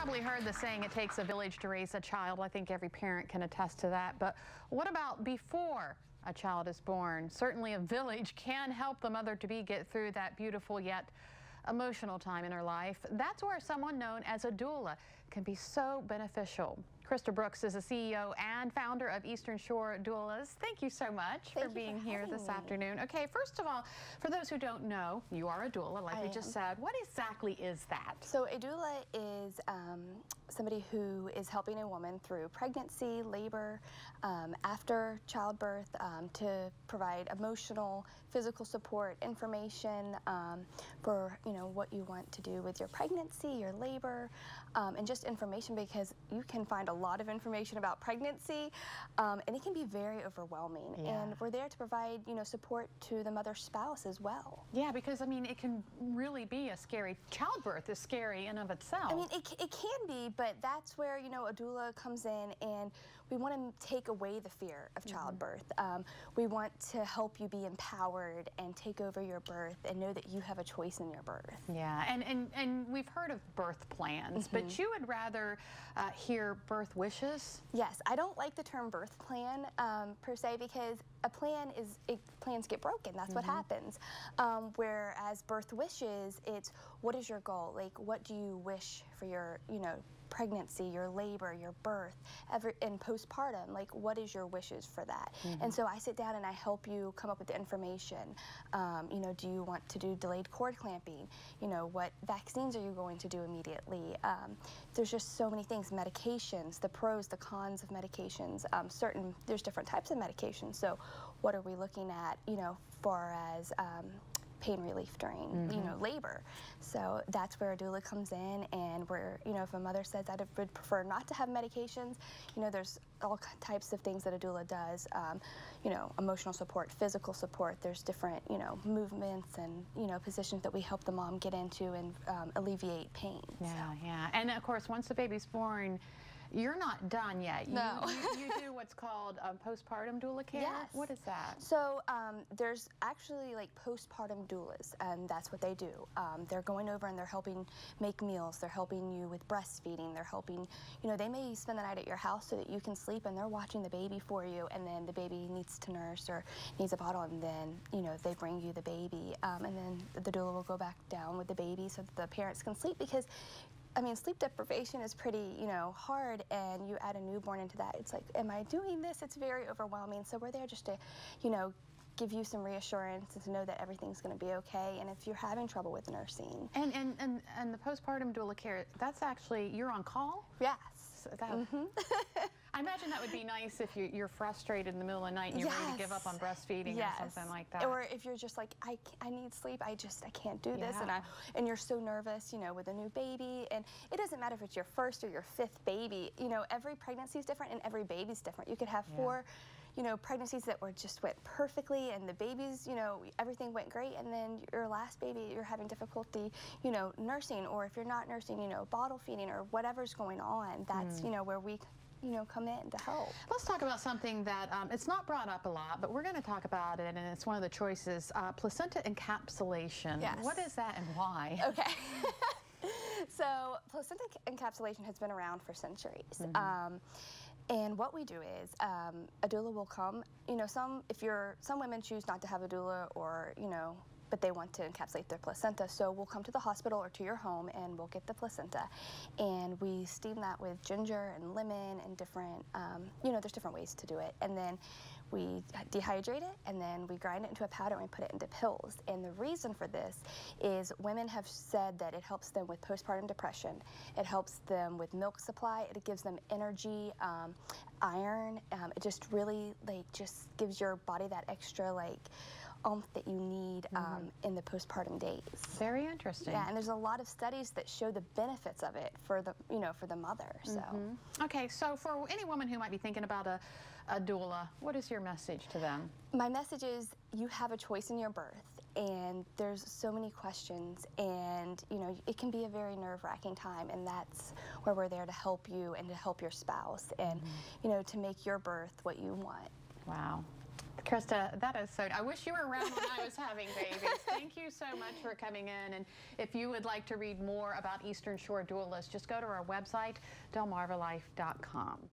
probably heard the saying, it takes a village to raise a child. I think every parent can attest to that. But what about before a child is born? Certainly a village can help the mother-to-be get through that beautiful yet emotional time in her life. That's where someone known as a doula can be so beneficial. Krista Brooks is the CEO and founder of Eastern Shore Doulas. Thank you so much for being here this afternoon. Okay, first of all, for those who don't know, you are a doula, like we just said. What exactly is that? So a doula is somebody who is helping a woman through pregnancy, labor, after childbirth, to provide emotional, physical support, information for what you want to do with your pregnancy, your labor, and just information, because you can find a lot of information about pregnancy, and it can be very overwhelming. Yeah. And we're there to provide support to the mother's spouse as well. Yeah, because I mean, it can really be a scary, childbirth is scary in of itself. I mean, it can be, but that's where a doula comes in, and we want to take away the fear of childbirth. We want to help you be empowered and take over your birth and know that you have a choice in your birth. Yeah, and we've heard of birth plans, but you would rather hear birth wishes? Yes, I don't like the term birth plan per se, because plans get broken. That's what happens. Whereas birth wishes, it's what is your goal? Like, what do you wish for your pregnancy, your labor, your birth, and postpartum? Like, what is your wishes for that? And so I sit down and I help you come up with the information. Do you want to do delayed cord clamping? What vaccines are you going to do immediately? There's just so many things. Medications, the pros, the cons of medications. There's different types of medications. So what are we looking at, far as pain relief during, labor? So that's where a doula comes in, and if a mother says I would prefer not to have medications, there's all types of things that a doula does, emotional support, physical support. There's different, movements and, positions that we help the mom get into and alleviate pain. Yeah, yeah. And of course, once the baby's born, you're not done yet. No. You do what's called postpartum doula care? Yes. What is that? So there's actually like postpartum doulas, and that's what they do. They're going over and they're helping make meals. They're helping you with breastfeeding. They're helping, they may spend the night at your house so that you can sleep, and they're watching the baby for you, and then the baby needs to nurse or needs a bottle, and then, they bring you the baby. And then the doula will go back down with the baby so that the parents can sleep, because I mean, sleep deprivation is pretty, hard, and you add a newborn into that. It's like, am I doing this? It's very overwhelming. So we're there just to, give you some reassurance and to know that everything's going to be okay. And if you're having trouble with nursing. And the postpartum doula care, that's actually, you're on call? Yes. So I imagine that would be nice if you're frustrated in the middle of the night and you're ready to give up on breastfeeding or something like that. Or if you're just like, I need sleep, I can't do this, and you're so nervous, with a new baby. And it doesn't matter if it's your first or your fifth baby. Every pregnancy is different and every baby's different. You could have four pregnancies that went perfectly, and the babies, everything went great, and then your last baby, you're having difficulty, nursing, or if you're not nursing, bottle feeding or whatever's going on. That's, where we come in to help. Let's talk about something that it's not brought up a lot, but we're going to talk about it, and it's one of the choices, placenta encapsulation. Yes. What is that and why? Okay. So placenta encapsulation has been around for centuries. And what we do is a doula will come. Some women choose not to have a doula, or but they want to encapsulate their placenta. So we'll come to the hospital or to your home, and we'll get the placenta, and we steam that with ginger and lemon and different, there's different ways to do it. And then we dehydrate it, and then we grind it into a powder, and we put it into pills. And the reason for this is women have said that it helps them with postpartum depression. It helps them with milk supply. It gives them energy, iron. It just really just gives your body that extra oomph that you need in the postpartum days. Very interesting. Yeah, and there's a lot of studies that show the benefits of it for the for the mother. So okay, so for any woman who might be thinking about a doula, what is your message to them? My message is, you have a choice in your birth, and there's so many questions, and it can be a very nerve-wracking time, and that's where we're there to help you and to help your spouse, and to make your birth what you want. Wow. Krista, that is so, I wish you were around when I was having babies. Thank you so much for coming in. And if you would like to read more about Eastern Shore Doulas, just go to our website, delmarvalife.com.